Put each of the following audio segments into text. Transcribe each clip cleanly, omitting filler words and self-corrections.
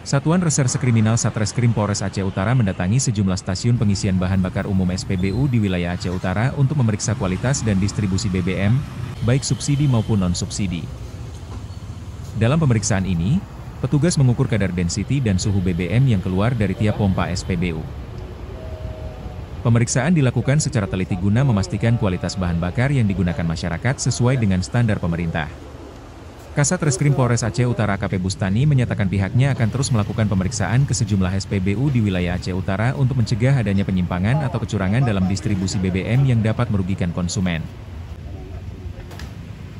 Satuan Reserse Kriminal Satreskrim Polres Aceh Utara mendatangi sejumlah stasiun pengisian bahan bakar umum SPBU di wilayah Aceh Utara untuk memeriksa kualitas dan distribusi BBM, baik subsidi maupun non-subsidi. Dalam pemeriksaan ini, petugas mengukur kadar density dan suhu BBM yang keluar dari tiap pompa SPBU. Pemeriksaan dilakukan secara teliti guna memastikan kualitas bahan bakar yang digunakan masyarakat sesuai dengan standar pemerintah. Kasat Reskrim Polres Aceh Utara AKP Bustani menyatakan pihaknya akan terus melakukan pemeriksaan ke sejumlah SPBU di wilayah Aceh Utara untuk mencegah adanya penyimpangan atau kecurangan dalam distribusi BBM yang dapat merugikan konsumen.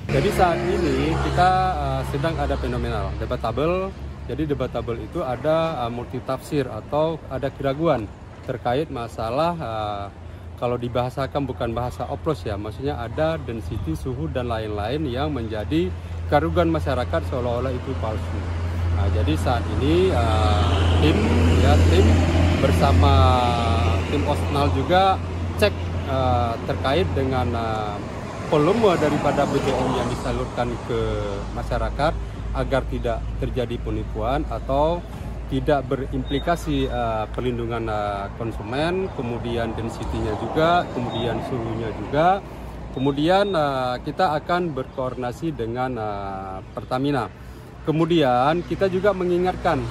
Jadi saat ini kita sedang ada fenomenal, debatable. Jadi debatable itu ada multitafsir atau ada keraguan terkait masalah kalau dibahasakan bukan bahasa oplos ya, maksudnya ada density, suhu dan lain-lain yang menjadi keraguan masyarakat seolah-olah itu palsu. Nah, jadi saat ini tim bersama tim OSNAL juga cek terkait dengan volume daripada BBM yang disalurkan ke masyarakat agar tidak terjadi penipuan atau tidak berimplikasi perlindungan konsumen, kemudian density-nya juga, kemudian suhunya juga. Kemudian kita akan berkoordinasi dengan Pertamina. Kemudian kita juga mengingatkan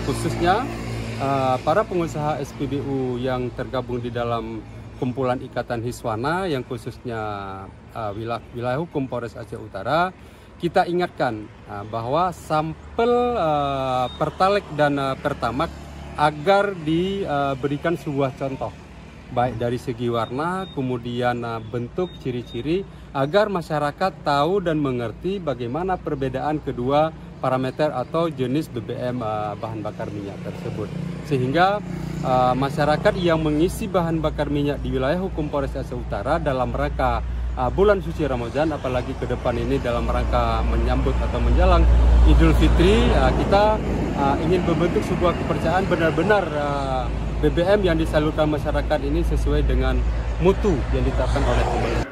khususnya para pengusaha SPBU yang tergabung di dalam kumpulan Ikatan Hiswana yang khususnya wilayah hukum Polres Aceh Utara. Kita ingatkan bahwa sampel Pertalite dan Pertamax agar diberikan sebuah contoh, baik dari segi warna, kemudian bentuk, ciri-ciri, agar masyarakat tahu dan mengerti bagaimana perbedaan kedua parameter atau jenis BBM bahan bakar minyak tersebut. Sehingga masyarakat yang mengisi bahan bakar minyak di wilayah hukum Polres Aceh Utara dalam rangka bulan suci Ramadan, apalagi ke depan ini dalam rangka menyambut atau menjelang Idul Fitri, kita ingin membentuk sebuah kepercayaan benar-benar BBM yang disalurkan masyarakat ini sesuai dengan mutu yang ditetapkan oleh pemerintah.